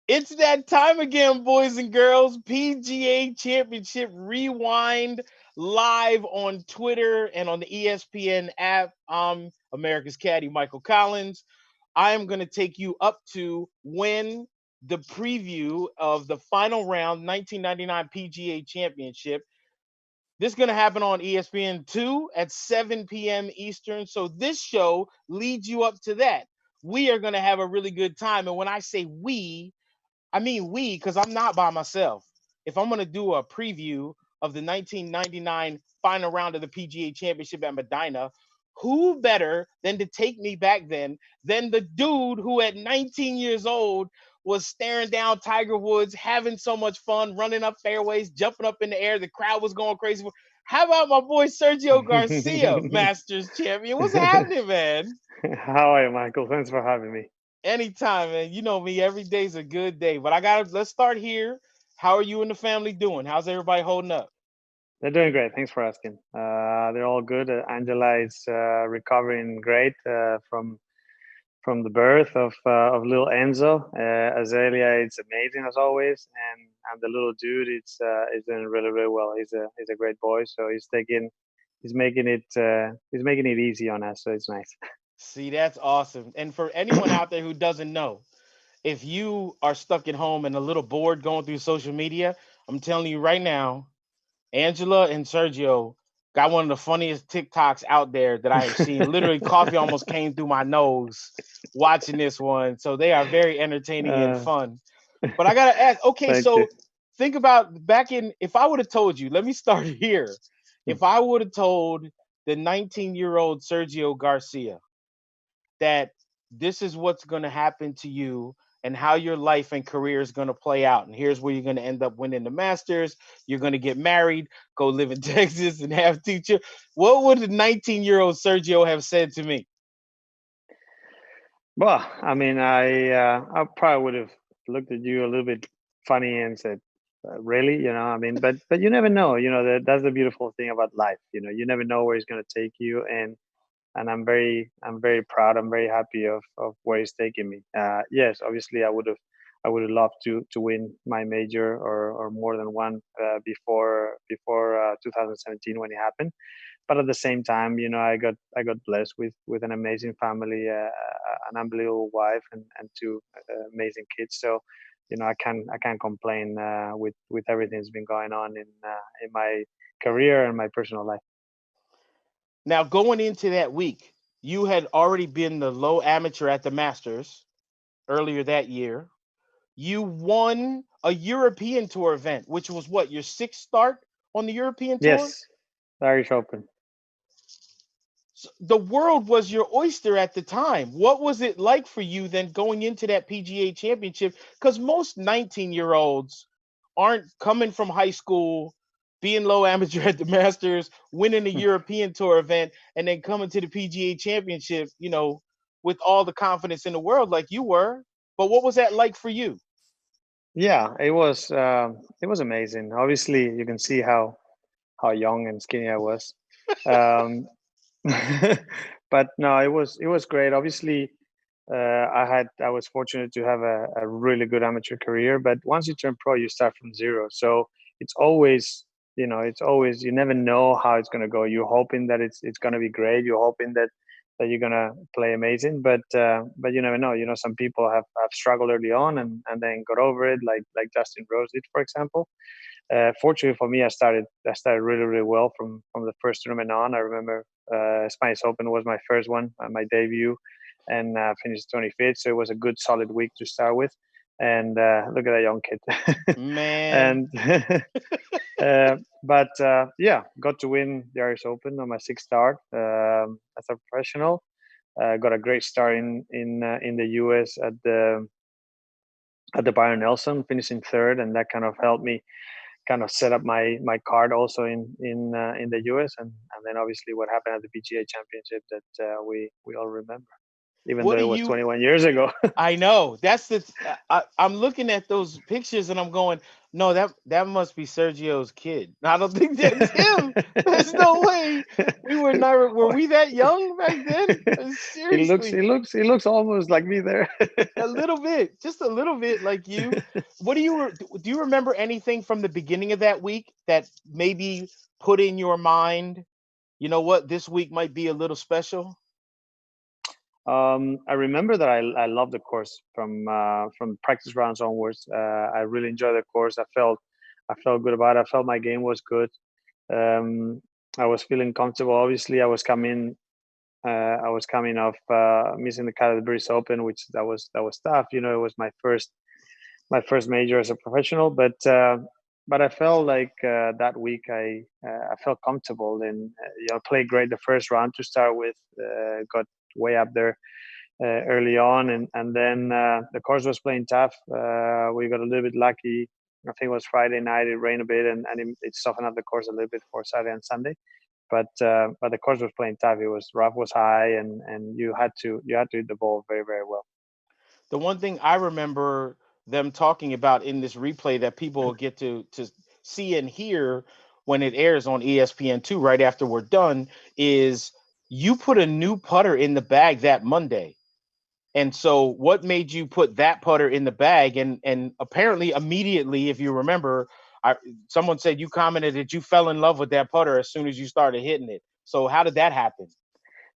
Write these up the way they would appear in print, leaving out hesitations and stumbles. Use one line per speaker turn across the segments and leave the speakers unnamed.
It's that time again, boys and girls. PGA Championship Rewind live on Twitter and on the ESPN app. I'm America's Caddy, Michael Collins. I am going to take you up to when the preview of the final round 1999 PGA Championship. This is going to happen on ESPN2 at 7 p.m. Eastern. So this show leads you up to that. We are going to have a really good time. And when I say we, I mean we, because I'm not by myself. If I'm gonna do a preview of the 1999 final round of the PGA Championship at Medinah, who better than to take me back then than the dude who at 19 years old was staring down Tiger Woods, having so much fun, running up fairways, jumping up in the air. The crowd was going crazy. How about my boy Sergio Garcia, Masters champion? What's happening, man?
How are you, Michael? Thanks for having me.
Anytime, man. You know me. Every day's a good day. But I gotta let's start here. How are you and the family doing? How's everybody holding up?
They're doing great. Thanks for asking. They're all good. Angela is recovering great from the birth of little Enzo. Azalea, it's amazing as always, and the little dude, is doing really well. He's a great boy. So he's making it easy on us. So it's nice.
See, that's awesome. And for anyone out there who doesn't know, if you are stuck at home and a little bored going through social media, I'm telling you right now, Angela and Sergio got one of the funniest TikToks out there that I have seen. Literally, coffee almost came through my nose watching this one. So they are very entertaining and
uh,
fun. But I gotta ask, okay,
Thank you.
so think about back in if I would have told you, let me start here. If I would have told the 19-year-old Sergio Garcia that this is what's gonna happen to you and how your life and career is going to play out. And here's where you're going to end up winning the Masters. You're going to get married, go live in Texas, and have two children. What would the 19-year-old Sergio have said to me?
Well, I mean, I probably would have looked at you a little bit funny and said, "Really?" I mean, but you never know. That's the beautiful thing about life. You never know where it's going to take you, and I'm very proud. I'm very happy of where it's taking me. Yes, obviously, I would have loved to win my major or more than one before 2017 when it happened, but at the same time, I got blessed with an amazing family, an unbelievable wife, and two amazing kids. So, I can't complain with everything that's been going on in my career and my personal life.
Now, going into that week, you had already been the low amateur at the Masters earlier that year. You won a European Tour event, which was what, your sixth start on the European Tour?
Yes, Irish Open.
The world was your oyster at the time. What was it like for you then going into that PGA championship? Because most 19-year-olds aren't coming from high school, being low amateur at the Masters, winning a European Tour event, and then coming to the PGA championship, with all the confidence in the world like you were. But what was that like for you?
Yeah, it was amazing. Obviously, you can see how young and skinny I was. Um, but no, it was great. Obviously, I was fortunate to have a really good amateur career. But once you turn pro, you start from zero. So it's always you never know how it's going to go. You're hoping that it's going to be great. You're hoping that you're going to play amazing. But you never know. Some people have struggled early on and then got over it, like Justin Rose did, for example. Fortunately for me, I started really well from the first tournament on. I remember Spanish Open was my first one, my debut, and finished 25th. So it was a good solid week to start with. And look at that young kid.
Man,
And but yeah, got to win the Irish Open on my sixth start as a professional. Got a great start in the US at the Byron Nelson, finishing third, and that kind of helped me kind of set up my card also in the US, and then obviously what happened at the PGA Championship that we all remember. even
What
though
do
it was
you
21 years ago.
I know. That's the. I'm looking at those pictures and I'm going, no, that must be Sergio's kid. I don't think that's him. There's no way. We were never. Were we that young back then? Seriously,
He looks almost like me there.
a little bit, just a little bit like you. What do you do? You remember anything from the beginning of that week that maybe put in your mind? You know what? This week might be a little special.
I remember that I loved the course from practice rounds onwards. I really enjoyed the course. I felt good about it. I felt my game was good. Um, I was feeling comfortable. Obviously, I was coming off missing the Canterbury Open, which that was tough. You know, it was my first major as a professional, but I felt like that week I felt comfortable and you know played great the first round to start with. Got way up there early on, and then the course was playing tough. We got a little bit lucky. I think it was Friday night. It rained a bit, and it softened up the course a little bit for Saturday and Sunday. But the course was playing tough. It was rough was high, and you had to hit the ball very very well.
The one thing I remember them talking about in this replay that people will get to see and hear when it airs on ESPN2 right after we're done is you put a new putter in the bag that Monday. And so what made you put that putter in the bag and apparently immediately if you remember I someone said you commented that you fell in love with that putter as soon as you started hitting it. So how did that happen?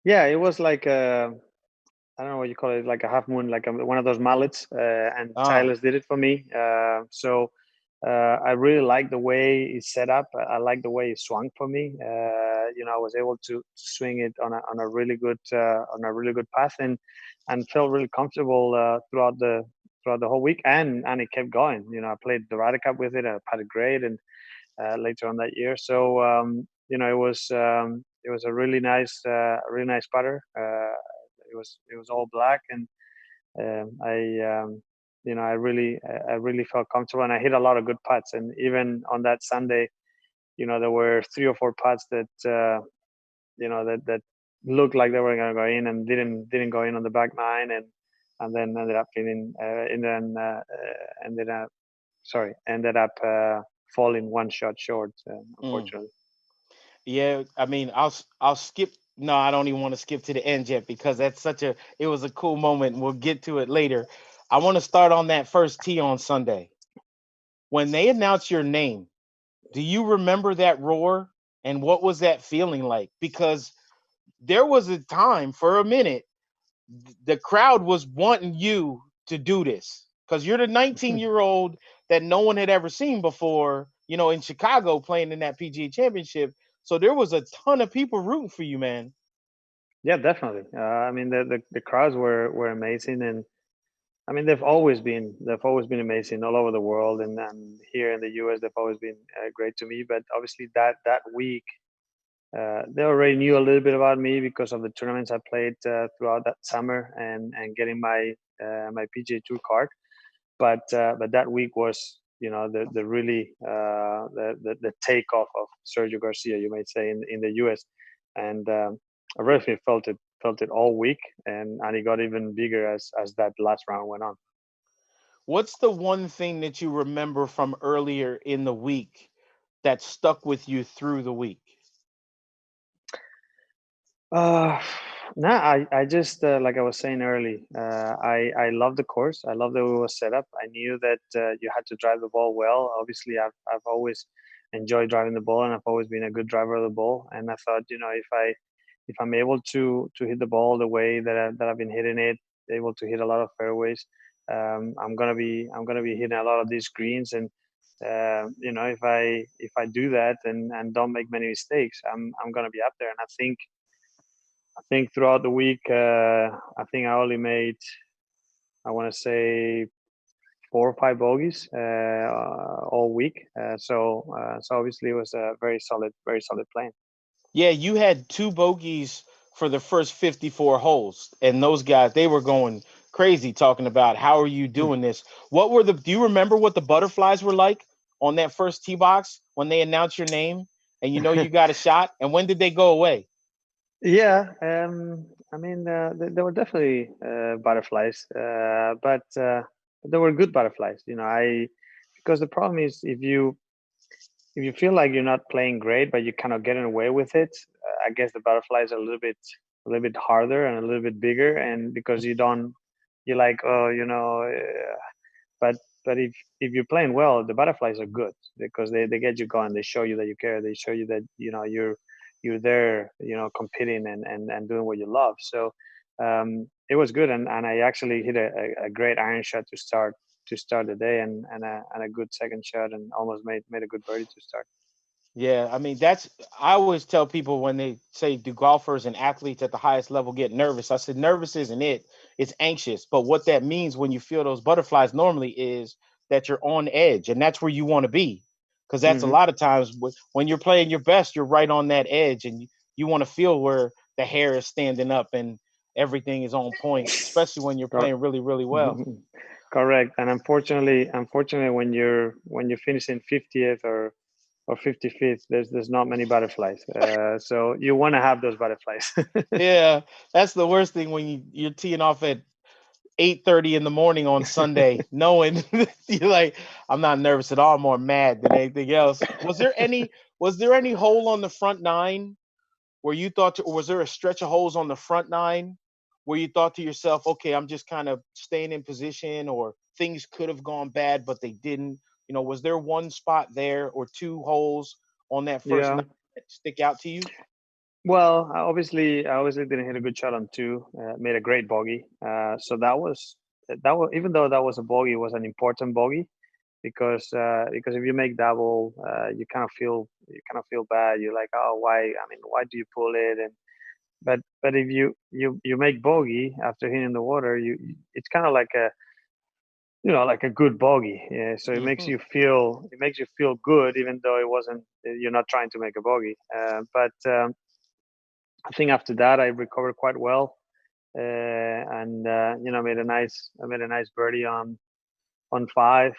Yeah, it was like I don't know what you call it, like a half moon, like one of those mallets. And
Ah,
Tyler's did it for me. I really like the way it's set up. I like the way it swung for me. You know, I was able to swing it on a really good path and felt really comfortable throughout the whole week. And it kept going. You know, I played the Ryder Cup with it. I putted great, and later on that year. You know, it was a really nice putter. It was all black, and I you know I really felt comfortable, and I hit a lot of good putts. And even on that Sunday, you know, there were 3 or 4 putts that you know that looked like they were going to go in and didn't go in on the back nine, and then ended up feeling and then ended up ended up falling one shot short,
mm.
unfortunately.
Yeah, I mean, I'll skip. No, I don't even want to skip to the end yet because that's such a. It was a cool moment. And we'll get to it later. I want to start on that first tee on Sunday when they announced your name. Do you remember that roar and what was that feeling like? Because there was a time for a minute the crowd was wanting you to do this because you're the 19-year-old that no one had ever seen before, you know, in Chicago playing in that PGA championship. So there was a ton of people rooting for you, man.
Yeah, definitely. I mean, the crowds were amazing, and I mean they've always been amazing all over the world, and here in the US they've always been great to me. But obviously that week they already knew a little bit about me because of the tournaments I played throughout that summer and getting my PGA Tour card. But that week was, you know, the really the takeoff of Sergio Garcia, you might say, in the US, and I really felt it all week, and it got even bigger as that last round went on.
What's the one thing that you remember from earlier in the week that stuck with you through the week?
Uh, no, I just like I was saying early, I love the course. I love the way it was set up. I knew that you had to drive the ball well. Obviously, I've always enjoyed driving the ball, and I've always been a good driver of the ball. And I thought, you know, if I'm able to hit the ball the way that I've been hitting it, able to hit a lot of fairways, I'm gonna be hitting a lot of these greens. And you know, if I do that and don't make many mistakes, I'm gonna be up there. And I think throughout the week, I think I only made, I want to say, 4 or 5 bogeys all week. So obviously it was a very solid playing.
Yeah, you had two bogeys for the first 54 holes, and those guys they were going crazy talking about how are you doing this? What were the? Do you remember what the butterflies were like on that first tee box when they announced your name and you know you got a shot? And when did they go away?
Yeah, I mean, there were definitely butterflies, but they were good butterflies. Because the problem is if you feel like you're not playing great, but you're kind of getting away with it, I guess the butterflies are a little bit harder and a little bit bigger, and because you're like, oh, but if you're playing well, the butterflies are good because they get you going. They show you that you care. They show you that you're there, competing and doing what you love. So it was good, and I actually hit a great iron shot to start the day, and a good second shot, and almost made a good birdie to start.
Yeah, I mean I always tell people when they say do golfers and athletes at the highest level get nervous. I said nervous isn't it. It's anxious. But what that means when you feel those butterflies normally is that you're on edge and that's where you want to be. Cuz that's a
Hmm.
lot of times when you're playing your best, you're right on that edge and you want to feel where the hair is standing up and everything is on point, especially when you're
Cor-
playing really really well.
Correct. And unfortunately, when you're finishing 50th or 55th, there's not many butterflies. So you want to have those butterflies.
Yeah, that's the worst thing when you're teeing off at 8:30 in the morning on Sunday, knowing you're like, I'm not nervous at all, I'm more mad than anything else. Was there any hole on the front nine where you thought or was there a stretch of holes on the front nine where you thought to yourself, okay, I'm just kind of staying in position or things could have gone bad, but they didn't? Was there one spot there or two holes on that first nine
Yeah.
that stick out to you?
Well, I obviously didn't hit a good shot on two. Made a great bogey. So that was even though that was a bogey, it was an important bogey because if you make double, you kind of feel bad. You're like, oh, why? I mean, why do you pull it? And but if you make bogey after hitting the water, it's kind of like like a good bogey. Yeah, so
Hmm.
it makes you feel good, even though it wasn't. You're not trying to make a bogey. But I think after that I recovered quite well, and I made a nice birdie on five.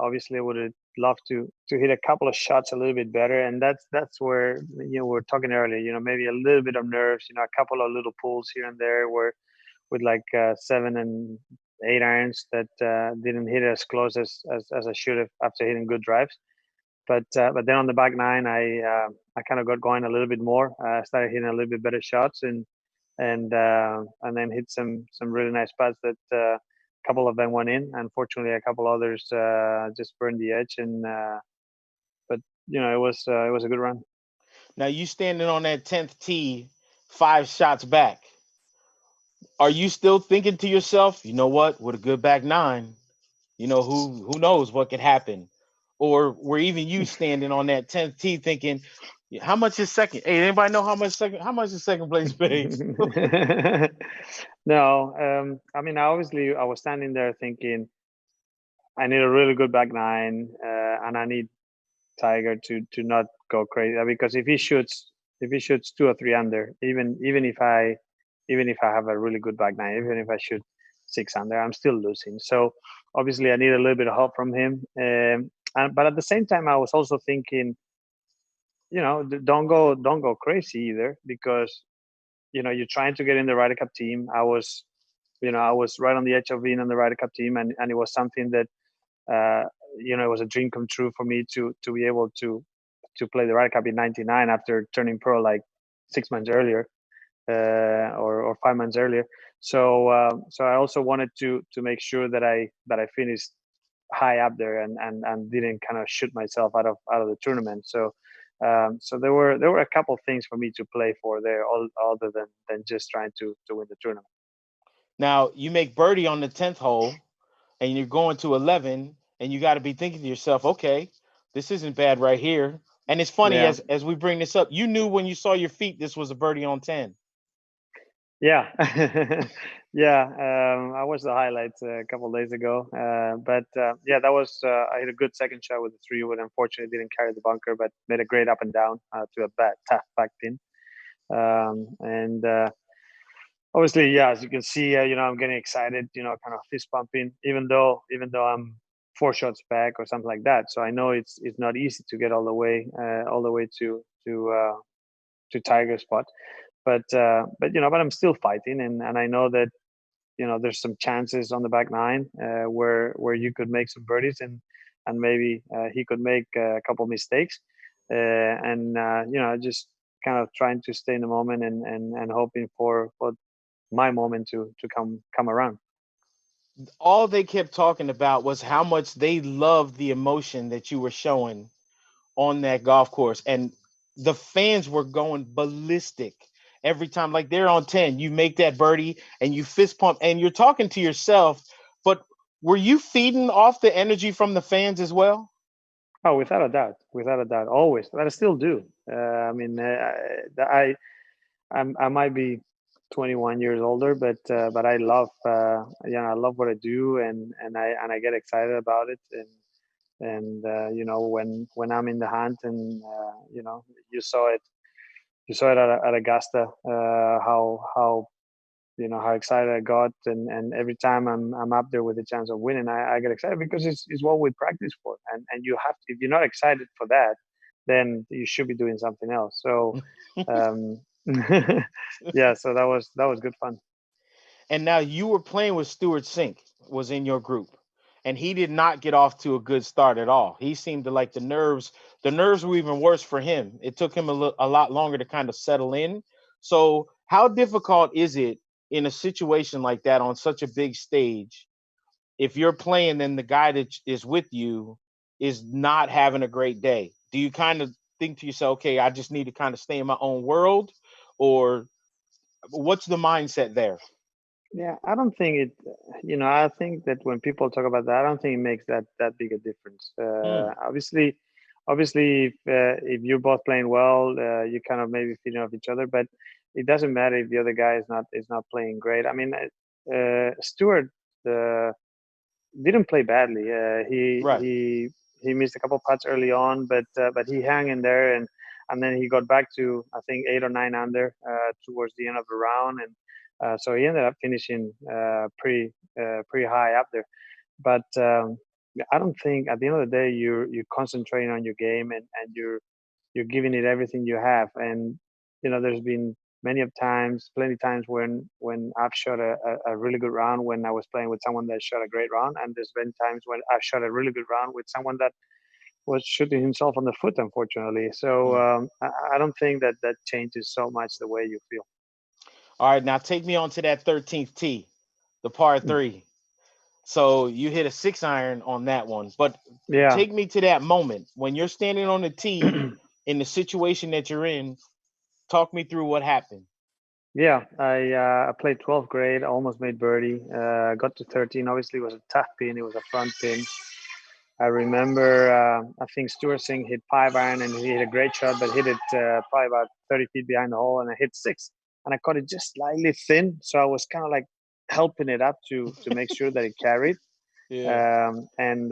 Obviously, I would have loved to hit a couple of shots a little bit better, and that's where we were talking earlier. Maybe a little bit of nerves. A couple of little pulls here and there where with like 7 and 8 irons that didn't hit as close as I should have after hitting good drives. But then on the back nine, I kind of got going a little bit more. I started hitting a little bit better shots and then hit some really nice putts that a couple of them went in. Unfortunately, a couple others just burned the edge. But it was a good run.
Now you standing on that 10th tee, 5 shots back. Are you still thinking to yourself, you know what, with a good back nine, who knows what could happen? Or were even you standing on that 10th tee thinking, "Yeah, how much is second? Hey, anybody know how much is second place pays?"
No, I mean, I was standing there thinking I need a really good back nine, and I need Tiger to not go crazy because if he shoots 2 or 3 under, even if I have a really good back nine, even if I shoot 6 under, I'm still losing. So obviously, I need a little bit of help from him. But at the same time, I was also thinking, don't go crazy either because you're trying to get in the Ryder Cup team. I was right on the edge of being on the Ryder Cup team, and it was something that uh, it was a dream come true for me to be able to play the Ryder Cup in '99 after turning pro like 6 months earlier, or 5 months earlier. So I also wanted to make sure that I finished high up there and didn't kind of shoot myself out of the tournament. So there were a couple things for me to play for there, all other than just trying to win the tournament.
Now you make birdie on the 10th hole and you're going to 11 and you got to be thinking to yourself, okay, this isn't bad right here. And it's funny
Yeah.
as we bring this up, you knew when you saw your feet this was a birdie on 10.
Yeah, yeah. I watched the highlights a couple of days ago, but yeah, that was I hit a good second shot with the three wood. Unfortunately, didn't carry the bunker, but made a great up and down to a tough back pin. And obviously, yeah, as you can see, I'm getting excited. Kind of fist pumping, even though I'm 4 shots back or something like that. So I know it's not easy to get all the way to Tiger spot. but but I'm still fighting, and I know that there's some chances on the back nine where you could make some birdies, and maybe he could make a couple mistakes, and just kind of trying to stay in the moment and hoping for my moment to come around.
All they kept talking about was how much they loved the emotion that you were showing on that golf course, and the fans were going ballistic every time. Like they're on 10, you make that birdie and you fist pump and you're talking to yourself, but were you feeding off the energy from the fans as well?
Oh, without a doubt, always. But I still do. I mean, I might be 21 years older, but I love I love what I do, and I get excited about it, and when I'm in the hunt, and you saw it at Augusta, how how excited I got, and every time I'm up there with a chance of winning, I get excited because it's what we practice for, and you have to, if you're not excited for that, then you should be doing something else. So, um, yeah, so that was good fun.
And now you were playing with Stewart Cink was in your group, and he did not get off to a good start at all. He seemed to like the nerves were even worse for him. It took him a lot longer to kind of settle in. So how difficult is it in a situation like that on such a big stage if you're playing and the guy that is with you is not having a great day? Do you kind of think to yourself, okay, I just need to kind of stay in my own world, or what's the mindset there?
Yeah, I don't think it. I think that when people talk about that, I don't think it makes that big a difference.
Hmm.
Obviously, if you're both playing well, you kind of maybe feeding off each other. But it doesn't matter if the other guy is not playing great. I mean, Stewart uh, didn't play badly.
Right.
He missed a couple putts early on, but he hung in there, and then he got back to, I think, 8 or 9 under towards the end of the round, and so he ended up finishing pretty high up there. But yeah, I don't think at the end of the day you're concentrating on your game, and you're giving it everything you have. And there's been plenty times when I've shot a really good round when I was playing with someone that shot a great round, and there's been times when I've shot a really good round with someone that was shooting himself on the foot, unfortunately. So
Hmm.
I don't think that changes so much the way you feel.
All right, now take me on to that 13th tee, the par three. So you hit a 6 iron on that one, but
Yeah.
take me to that moment when you're standing on the tee in the situation that you're in. Talk me through what happened.
Yeah, I played 12th grade, almost made birdie. Got to 13. Obviously, it was a tough pin. It was a front pin. I remember, I think Stewart Cink hit 5 iron, and he hit a great shot, but hit it probably about 30 feet behind the hole, and I hit six, and I caught it just slightly thin. So I was kind of like helping it up to make sure that it carried.
Yeah.
And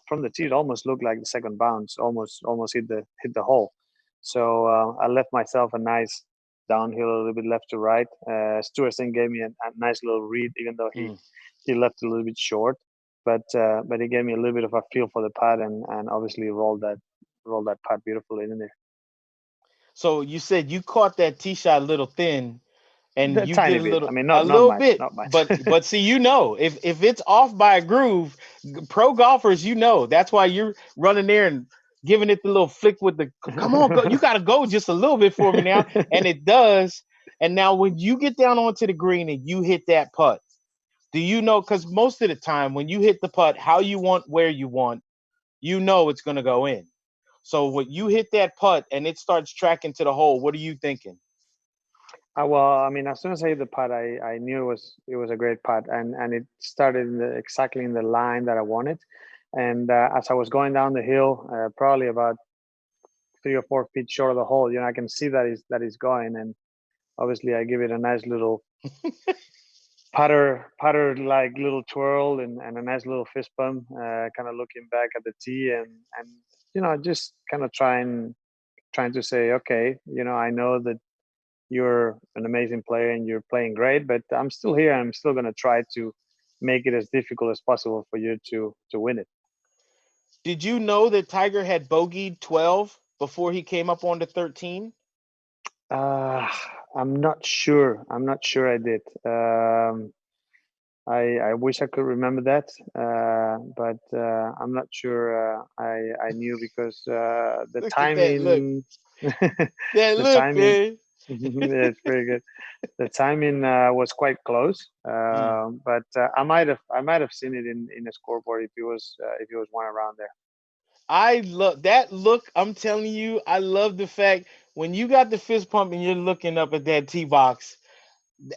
from the tee, it almost looked like the second bounce, almost hit the hole. So I left myself a nice downhill, a little bit left to right. Stewart Cink gave me a nice little read, even though he
Mm.
he left a little bit short, but he gave me a little bit of a feel for the putt, and obviously rolled that putt beautifully in there.
So you said you caught that tee shot a little thin, and
A
you did
tiny
a
bit.
little
I mean,
a
not
little
much,
bit,
not much.
but see, if it's off by a groove, pro golfers, that's why you're running there and giving it the little flick with the come on, go, you got to go just a little bit for me now, and it does. And now when you get down onto the green and you hit that putt, do you know? Because most of the time when you hit the putt how you want, where you want, it's going to go in. So when you hit that putt and it starts tracking to the hole, what are you thinking?
Well, I mean, as soon as I hit the putt, I knew it was a great putt, and it started exactly in the line that I wanted. And as I was going down the hill, probably about 3 or 4 feet short of the hole, I can see that is going, and obviously I give it a nice little putter like little twirl, and a nice little fist bump, kind of looking back at the tee, and just kind of trying to say, okay, I know that you're an amazing player and you're playing great, but I'm still here. I'm still going to try to make it as difficult as possible for you to win it.
Did you know that Tiger had bogeyed 12 before he came up on the 13?
Uh, I'm not sure. I'm not sure I did. I wish I could remember that, but I'm not sure I knew because the
Look at that look.
timing,
That
the
look,
timing,
man.
yeah, it's pretty good. The timing was quite close,
Mm.
but I might have seen it in a scoreboard if it was one around there.
I love that look. I'm telling you, I love the fact when you got the fist pump and you're looking up at that tee box,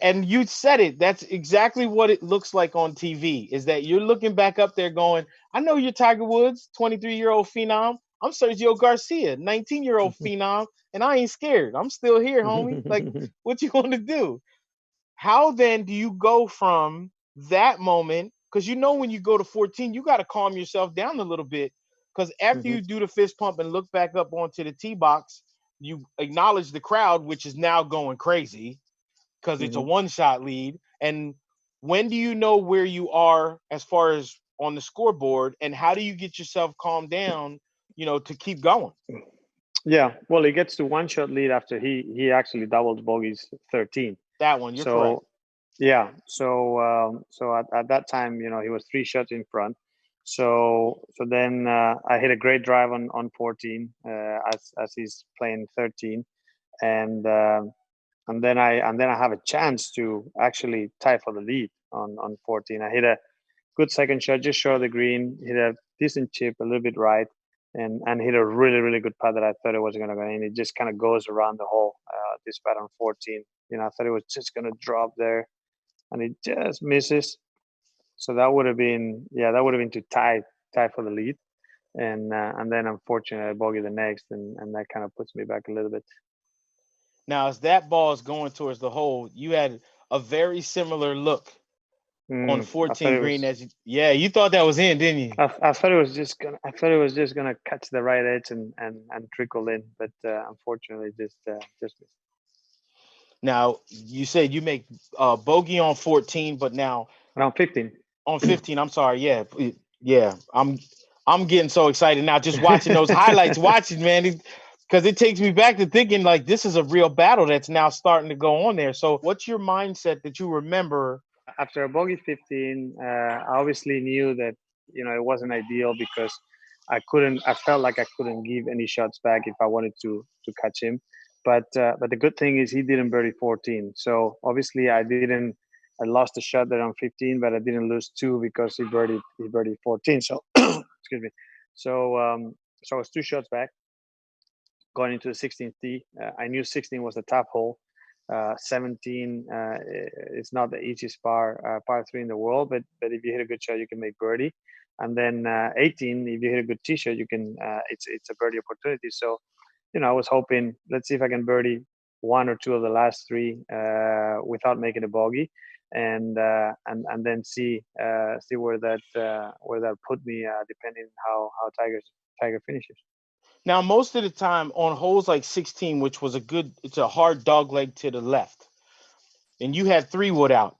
and you said it. That's exactly what it looks like on TV. Is that you're looking back up there, going, "I know you're Tiger Woods, 23-year-old phenom. I'm Sergio Garcia, 19-year-old phenom, and I ain't scared. I'm still here, homie. Like, what you want to do?" How then do you go from that moment? Because you know when you go to 14, you got to calm yourself down a little bit. Because after
Mhm,
you do the fist pump and look back up onto the tee box, you acknowledge the crowd, which is now going crazy because it's a
mhm.
one shot lead. And when do you know where you are as far as on the scoreboard? And how do you get yourself calmed down, to keep going?
Yeah, well, he gets to one shot lead after he actually doubles bogeys 13.
That one, you're correct.
So yeah, so at that time, he was three shots in front. So then I hit a great drive on 14 as he's playing 13, and and then I have a chance to actually tie for the lead on 14. I hit a good second shot just short of the green, hit a decent chip, a little bit right, and hit a really really good putt that I thought it was going to go in. It just kind of goes around the hole. This putt on 14, I thought it was just going to drop there, and it just misses. So that would have been to tie for the lead, and then unfortunately I bogey the next, and that kind of puts me back a little bit.
Now, as that ball is going towards the hole, you had a very similar look on
I thought
14
it
green
was.
yeah, you thought that was in, didn't you?
I thought it was just gonna. I thought it was just gonna catch the right edge and trickle in, but unfortunately, just missed.
Now, you said you make bogey on 14, but now
Around 15.
on 15, I'm sorry, yeah, yeah, I'm getting so excited now just watching those highlights, watching, man, because it takes me back to thinking like this is a real battle that's now starting to go on there. So, what's your mindset that you remember?
After a bogey 15, I obviously knew that it wasn't ideal because I couldn't. I felt like I couldn't give any shots back if I wanted to catch him. But the good thing is he didn't birdie 14. So obviously I didn't. I lost a shot there on 15, but I didn't lose two because he birdied 14. So excuse me. So I was two shots back going into the 16th tee. I knew 16 was a tough hole. 17 is not the easiest par three in the world, but if you hit a good shot, you can make birdie. And then 18, if you hit a good tee shot, you can. It's a birdie opportunity. So I was hoping, let's see if I can birdie one or two of the last three without making a bogey, and then see where that put me, depending how Tiger finishes.
Now, most of the time on holes like 16, which was it's a hard dog leg to the left, and you had three wood out.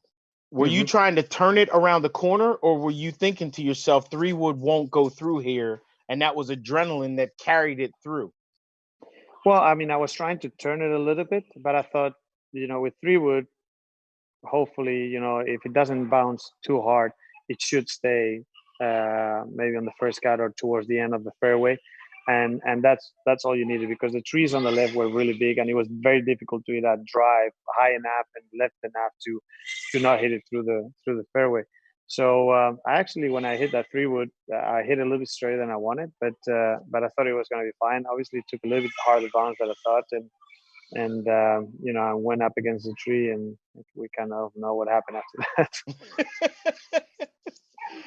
Were you
Hmm.
trying to turn it around the corner, or were you thinking to yourself, three wood won't go through here, and that was adrenaline that carried it through?
Well, I mean, I was trying to turn it a little bit, but I thought, with three wood, hopefully, if it doesn't bounce too hard, it should stay maybe on the first cut or towards the end of the fairway, and that's all you needed because the trees on the left were really big, and it was very difficult to hit that drive high enough and left enough to not hit it through the fairway. So I actually, when I hit that three wood, I hit a little bit straighter than I wanted, but I thought it was going to be fine. Obviously, it took a little bit harder bounce than I thought, and I went up against the tree, and we kind of know what happened after that.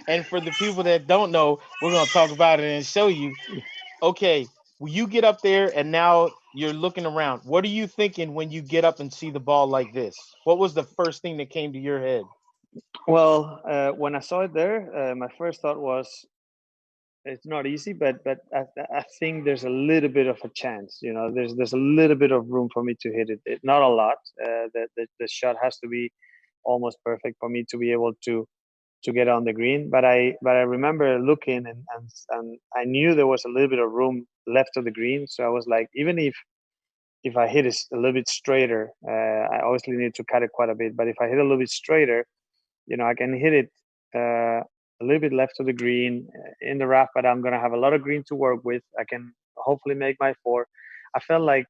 And for the people that don't know, we're going to talk about it and show you. Okay, when you get up there and now you're looking around, what are you thinking when you get up and see the ball like this? What was the first thing that came to your head?
Well, when I saw it there, my first thought was it's not easy, but I think there's a little bit of a chance. There's a little bit of room for me to hit it. Not a lot. The shot has to be almost perfect for me to be able to get on the green. But I remember looking, and I knew there was a little bit of room left of the green. So I was like, even if if I hit it a little bit straighter, I obviously need to cut it quite a bit. But if I hit a little bit straighter, I can hit it a little bit left of the green in the rough, but I'm gonna have a lot of green to work with. I can hopefully make my four. I felt like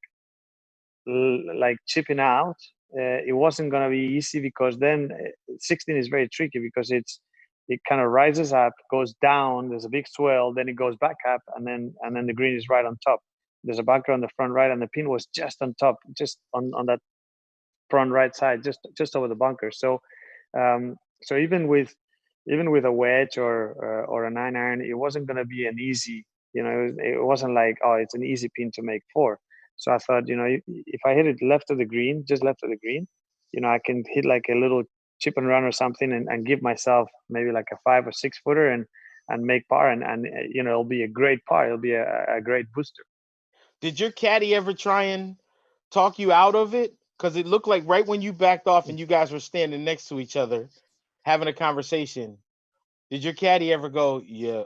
chipping out. It wasn't gonna be easy because then 16 is very tricky because it kind of rises up, goes down. There's a big swell, then it goes back up, and then the green is right on top. There's a bunker on the front right, and the pin was just on top, just on that front right side, just over the bunker. So even with a wedge or a 9-iron, it wasn't going to be an easy. It wasn't like, oh, it's an easy pin to make four. So I thought, if I hit it left of the green, just left of the green, I can hit like a little chip and run or something, and give myself maybe like a 5 or 6 footer and make par, and it'll be a great par. It'll be a great booster.
Did your caddy ever try and talk you out of it? Because it looked like right when you backed off and you guys were standing next to each other having a conversation, did your caddy ever go, yeah,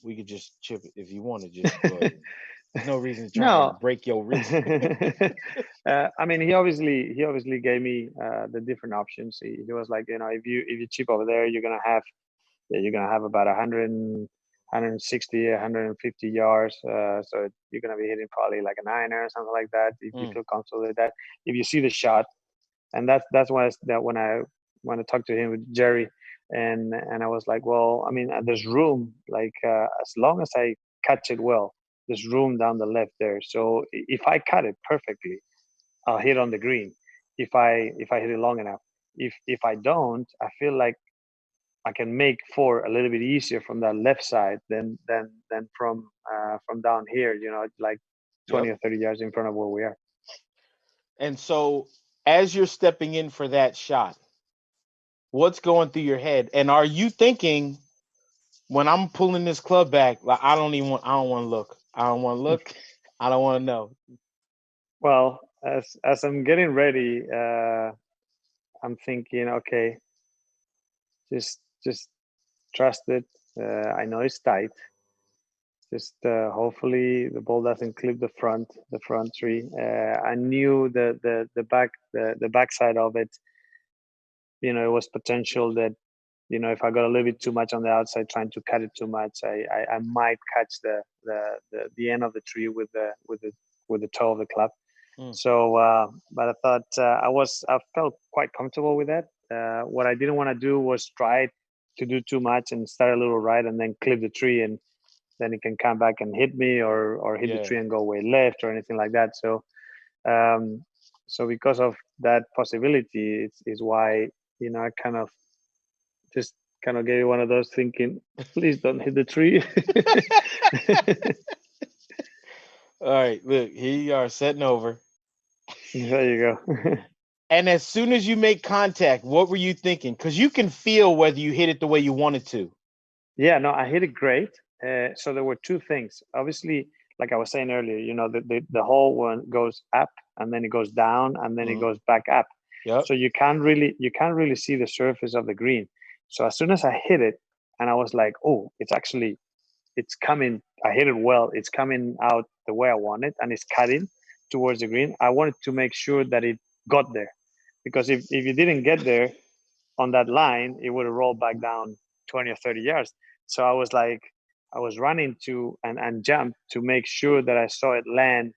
we could just chip it if you want to just go ahead. There's no reason to try
No.
and break your wrist.
I mean, he obviously gave me the different options. He was like, if you chip over there, you're gonna have about 100, 160, 150 yards. So you're gonna be hitting probably like a 9-iron or something like that if you feel comfortable with that. If you see the shot, and that's why that when I talked to him with Jerry, and I was like, well, I mean, there's room. Like as long as I catch it well, there's room down the left there. So if I cut it perfectly, I'll hit on the green. If I hit it long enough. If I don't, I feel like I can make four a little bit easier from that left side than from down here. Like 20
Yep.
or 30 yards in front of where we are.
And so as you're stepping in for that shot, what's going through your head? And are you thinking, when I'm pulling this club back, like I don't want to look. I don't want to look. I don't want to know.
Well, as I'm getting ready, I'm thinking, okay, just trust it. I know it's tight. Just hopefully the ball doesn't clip the front tree. I knew the backside of it. It was potential that if I got a little bit too much on the outside, trying to cut it too much, I might catch the end of the tree with the toe of the club. So, but I thought I felt quite comfortable with that. What I didn't want to do was try to do too much and start a little right and then clip the tree, and then it can come back and hit me or hit the tree and go way left or anything like that. So because of that possibility, is why I just kind of gave one of those thinking, please don't hit the tree.
All right, look, here you are setting over.
There you go.
And as soon as you make contact, what were you thinking? Because you can feel whether you hit it the way you wanted to.
Yeah, no, I hit it great. So there were two things. Obviously, like I was saying earlier, the whole one goes up and then it goes down and then it goes back up.
Yep.
So you can't really see the surface of the green. So as soon as I hit it, and I was like, oh, it's coming. I hit it well. It's coming out the way I want it, and it's cutting towards the green. I wanted to make sure that it got there, because if it didn't get there on that line, it would have rolled back down 20 or 30 yards. So I was running to and jump to make sure that I saw it land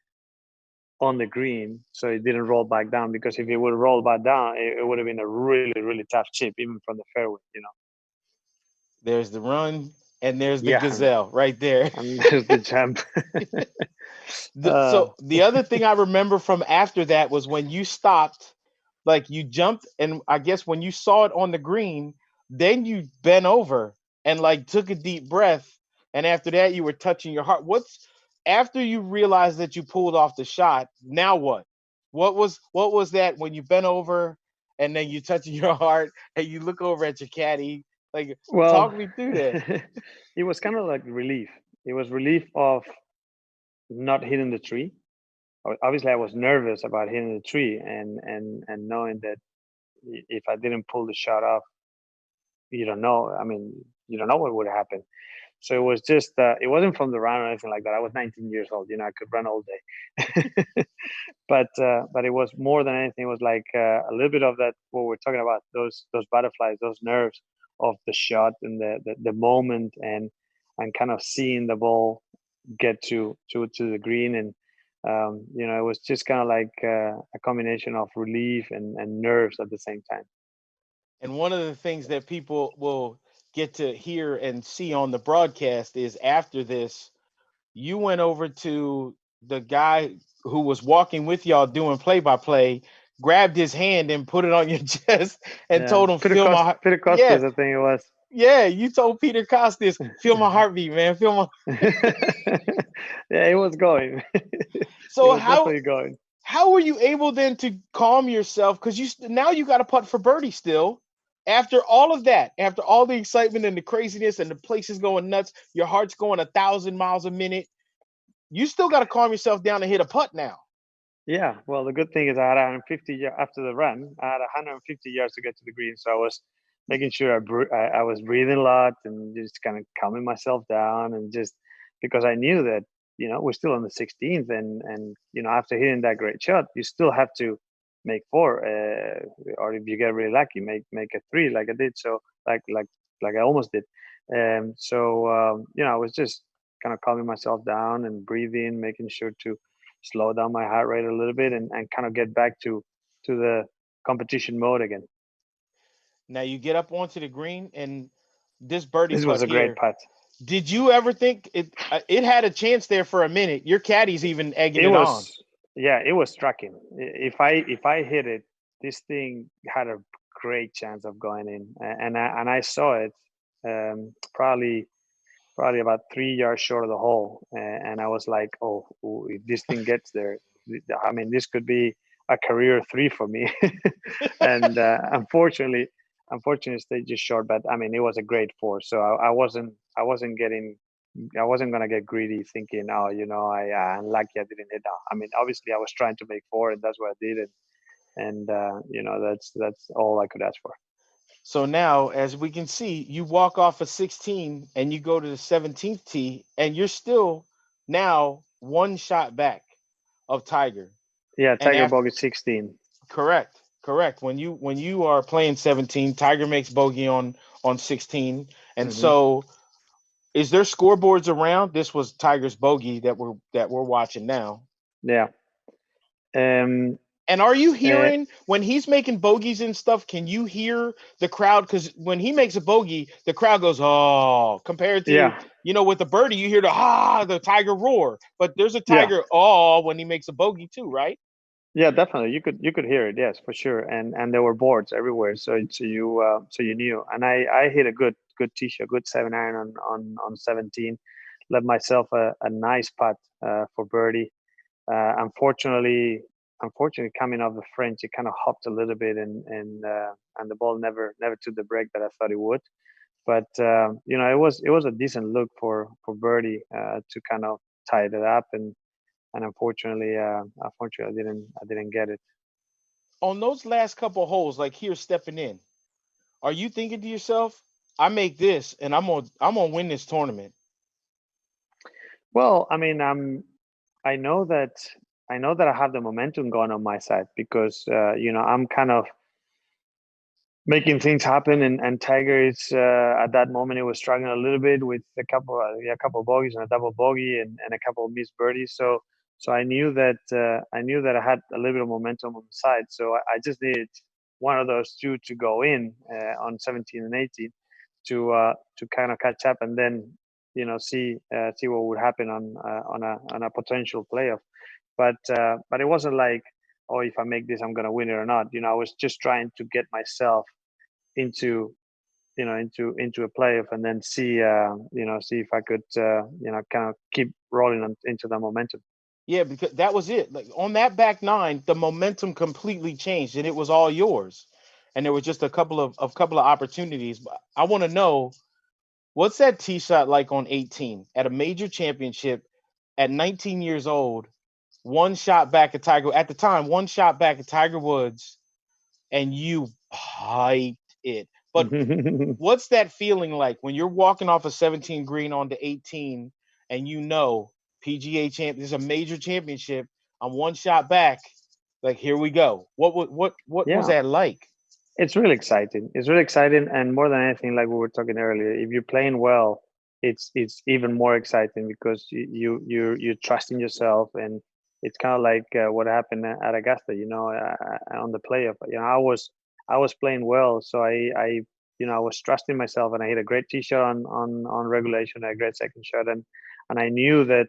on the green, so it didn't roll back down. Because if it would roll back down, it would have been a really, really tough chip, even from the fairway.
There's the run and there's the
Yeah,
gazelle right there.
and there's the jump.
So the other thing I remember from after that was when you stopped, like you jumped, and I guess when you saw it on the green, then you bent over and like took a deep breath, and after that you were touching your heart. What's after you realized that you pulled off the shot? Now what? What was that when you bent over and then you touching your heart and you look over at your caddy? Like,
Well,
talk me through that.
it was kind of like relief. It was relief of not hitting the tree. Obviously, I was nervous about hitting the tree, and knowing that if I didn't pull the shot off, you don't know. I mean, you don't know what would happen. So it was just it wasn't from the run or anything like that. I was 19 years old. You know, I could run all day. But it was more than anything. It was like a little bit of that what we're talking about, those butterflies, those nerves of the shot and the moment, and kind of seeing the ball get to the green. And you know, it was just kind of like a combination of relief and nerves at the same time.
And one of the things that people will get to hear and see on the broadcast is after this, you went over to the guy who was walking with y'all doing play by play, grabbed his hand and put it on your chest and
Yeah,
told him, feel my heart.
Peter
Yeah,
Costas, I think it was.
yeah. You told Peter Costas, feel my heartbeat, man. Feel my.
Yeah, it was going. It
So
was definitely going.
how were you able then to calm yourself? Because now you got to putt for birdie still. After all of that, after all the excitement and the craziness and the place is going nuts, your heart's going 1,000 miles a minute. You still got to calm yourself down and hit a putt now.
Yeah, well, the good thing is I had 150 after the run. I had 150 yards to get to the green, so I was making sure I was breathing a lot and just kind of calming myself down, and just because I knew that we're still on the 16th, and after hitting that great shot, you still have to make four, or if you get really lucky, make a three like I did. So like I almost did. I was just kind of calming myself down and breathing, making sure to slow down my heart rate a little bit, and kind of get back to the competition mode again.
Now you get up onto the green and this birdie
This
putt
was a great
here.
putt.
Did you ever think it had a chance there for a minute? Your caddy's even egging
It
it on.
was, yeah, it was striking. If I hit it, this thing had a great chance of going in, and I saw it probably about 3 yards short of the hole, and I was like, oh, if this thing gets there, I mean, this could be a career three for me. And unfortunately, stayed just short. But I mean, it was a great four, so I wasn't gonna get greedy, thinking, oh, I'm lucky I didn't hit that. I mean, obviously, I was trying to make four, and that's what I did, and that's all I could ask for.
So now, as we can see, you walk off a 16 and you go to the 17th tee, and you're still now one shot back of Tiger.
Yeah,
And
Tiger
after
bogey 16.
correct. When you are playing 17, Tiger makes bogey on 16, and
Hmm.
so is there scoreboards around? This was Tiger's bogey that we're watching now.
Yeah. Um.
And are you
Uh,
hearing when he's making bogeys and stuff? Can you hear the crowd? Because when he makes a bogey, the crowd goes, "Oh!" Compared to
yeah.
with the birdie, you hear the Tiger roar. But there's a
Yeah.
Tiger "oh" when he makes a bogey too, right?
Yeah, definitely. You could hear it, yes, for sure. And there were boards everywhere, so you knew. And I hit a good tee shot, good 7 iron on 17. Left myself a nice putt for birdie. Unfortunately, coming off the French, it kind of hopped a little bit, and the ball never took the break that I thought it would. But it was a decent look for birdie to kind of tie it up, and unfortunately, I didn't get it.
On those last couple holes, like here stepping in, are you thinking to yourself, "I make this, and I'm gonna win this tournament"?
Well, I mean, I know that I have the momentum going on my side, because I'm kind of making things happen, and Tiger is at that moment, he was struggling a little bit with a couple of bogeys and a double bogey, and a couple of missed birdies. So I knew that I had a little bit of momentum on the side. So I just needed one of those two to go in on 17 and 18 to kind of catch up, and then see what would happen on a potential playoff. But it wasn't like, oh, if I make this, I'm gonna win it or not. I was just trying to get myself into into a playoff, and then see if I could kind of keep rolling into the momentum.
Yeah, because that was it. Like on that back nine, the momentum completely changed, and it was all yours. And there was just a couple of opportunities. But I want to know, what's that tee shot like on 18 at a major championship at 19 years old, one shot back at Tiger at the time, one shot back at Tiger Woods, and you piped it. But what's that feeling like when you're walking off a 17 green onto 18 and you know PGA champ, this is a major championship. I'm one shot back. Like here we go. What was
Yeah,
that like?
it's really exciting. It's really exciting, and more than anything, like we were talking earlier, if you're playing well, it's even more exciting because you trust in yourself, and it's kind of like what happened at Augusta, on the playoff. I was playing well, so I was trusting myself, and I hit a great tee shot on regulation, a great second shot, and I knew that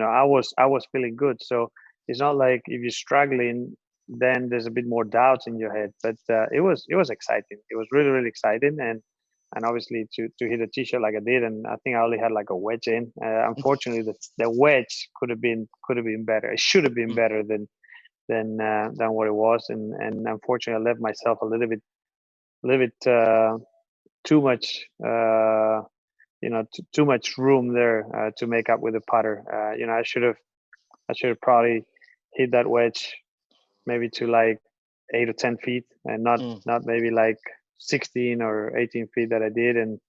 I was feeling good. So it's not like if you're struggling, then there's a bit more doubts in your head. But it was exciting. It was really really exciting, and obviously to hit a t-shirt like I did, and I think I only had like a wedge in. Unfortunately, the wedge could have been better. It should have been better than what it was, and unfortunately, I left myself a little bit too much. Too much room there to make up with the putter. I should have probably hit that wedge maybe to like 8 or 10 feet, and not
Mm.
not maybe like 16 or 18 feet that I did, and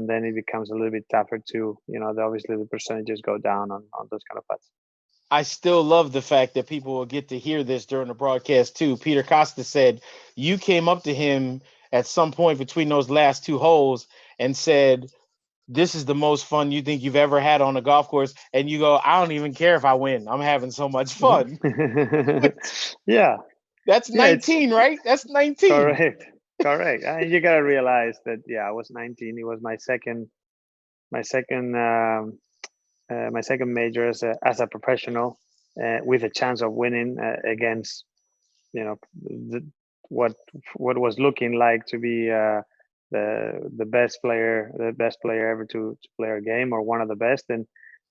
then it becomes a little bit tougher to obviously the percentages go down on those kind of putts.
I still love the fact that people will get to hear this during the broadcast too. Peter Costa said you came up to him at some point between those last two holes and said, "This is the most fun you think you've ever had on a golf course." And you go, "I don't even care if I win. I'm having so much fun."
Yeah,
That's
yeah, it's
19, right? That's 19.
correct. Correct. And you gotta realize that, yeah, I was 19. It was my second my second major as a professional, with a chance of winning against the, what what was looking like to be the best player ever to play our game, or one of the best. And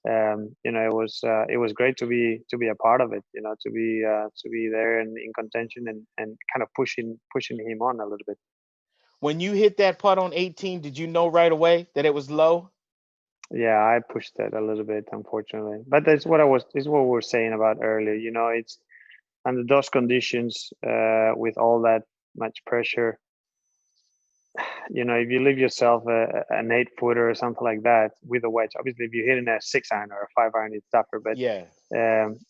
it was great to be a part of it, to be there and in contention, and kind of pushing him on a little bit.
When you hit that putt on 18, did you know right away that it was low?
Yeah, I pushed that a little bit, unfortunately, but that's what we were saying about earlier. It's under those conditions, with all that much pressure. If you leave yourself an 8 footer or something like that with a wedge, obviously if you're hitting a 6 iron or a 5 iron, it's tougher.
Yeah.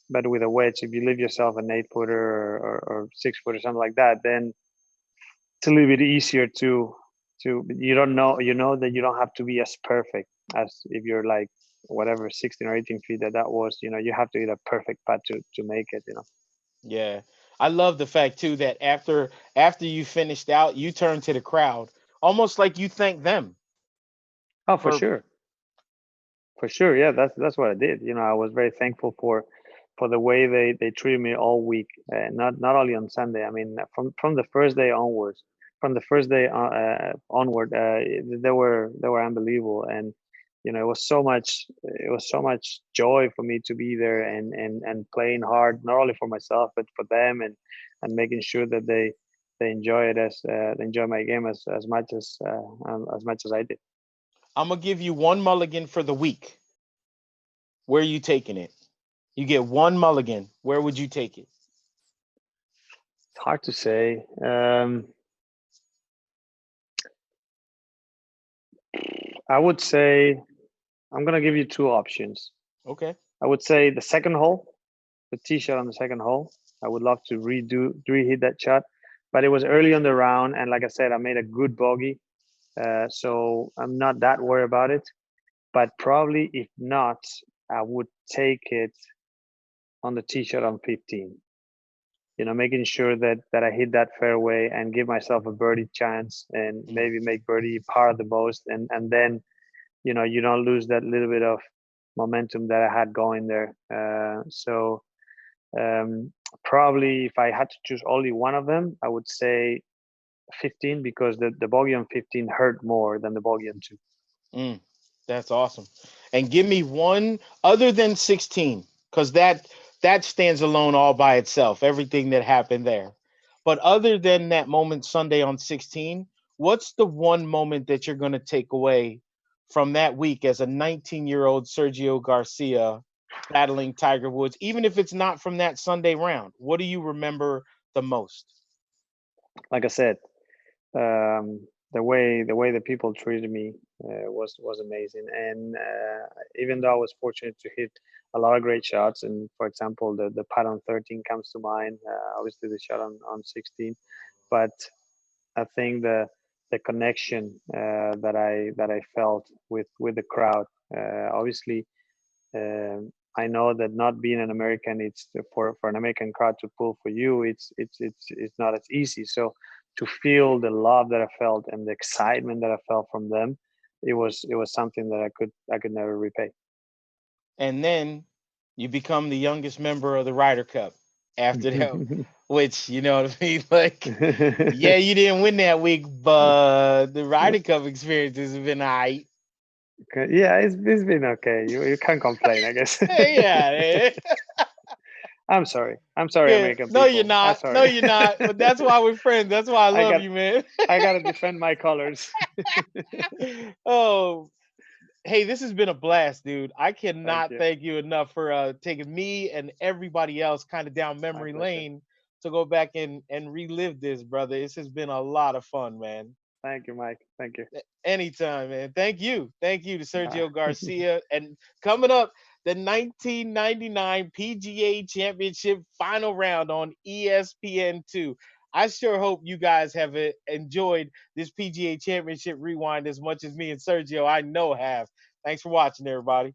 But with a wedge, if you leave yourself an 8 footer or 6 footer, something like that, then it's a little bit easier to you don't know that you don't have to be as perfect as if you're like whatever 16 or 18 feet that was. You have to hit a perfect putt to make it.
Yeah. I love the fact too that after you finished out, you turned to the crowd almost like you thanked them
Oh, for
for
sure. For sure, yeah, that's what I did. I was very thankful for the way they treated me all week, not only on Sunday. I mean, from the first day onwards, from the first day onward, they were unbelievable, and it was so much joy for me to be there, and playing hard, not only for myself but for them, and making sure that they enjoy it as they enjoy my game as much as I did.
I'm gonna give you one mulligan for the week. Where are you taking it? You get one mulligan. Where would you take it?
It's hard to say. I would say I'm gonna give you two options.
Okay.
I would say the second hole, the tee shot on the second hole. I would love to reheat that shot, but it was early on the round, and like I said, I made a good bogey, so I'm not that worried about it. But probably if not, I would take it on the tee shot on 15. Making sure that I hit that fairway and give myself a birdie chance, and
Mm.
maybe make birdie par the most, and then you don't lose that little bit of momentum that I had going there. So probably if I had to choose only one of them, I would say 15, because the bogey on 15 hurt more than the bogey on 2.
Mm. That's awesome. And give me one other than 16, because that stands alone all by itself. Everything that happened there. But other than that moment Sunday on 16, what's the one moment that you're gonna take away from that week as a 19-year-old Sergio Garcia battling Tiger Woods, even if it's not from that Sunday round? What do you remember the most?
Like I said, um, the way the people treated me was amazing. And even though I was fortunate to hit a lot of great shots, and for example, the putt on 13 comes to mind. Obviously, the shot on 16, but I think the connection that I felt with the crowd. Obviously, I know that not being an American, it's for an American crowd to pull for you. It's not as easy. So to feel the love that I felt and the excitement that I felt from them, it was something that I could never repay.
And then you become the youngest member of the Ryder Cup after that, which you know what I mean. Like, yeah, you didn't win that week, but the Ryder Cup experience has been alright.
Yeah, it's been okay. You can't complain, I guess.
Yeah,
I'm sorry. I'm sorry,
yeah.
American
No, you're
people. I'm
not. No,
sorry.
you're not. But that's why we're friends. That's why I
I
love
got
you, man.
I gotta defend my colors.
Oh, hey, this has been a blast, dude. I
Thank
cannot
you.
thank you enough for taking me and everybody else kind of down
My
memory
pleasure.
lane to go back and relive this, brother. This has been a lot of fun, man.
Thank you, Mike. Thank you.
Anytime, man. Thank you. Thank you to
Uh,
Sergio Garcia. And coming up, the 1999 PGA Championship final round on ESPN2. I sure hope you guys have enjoyed this PGA Championship rewind as much as me and Sergio, I know, have. Thanks for watching, everybody.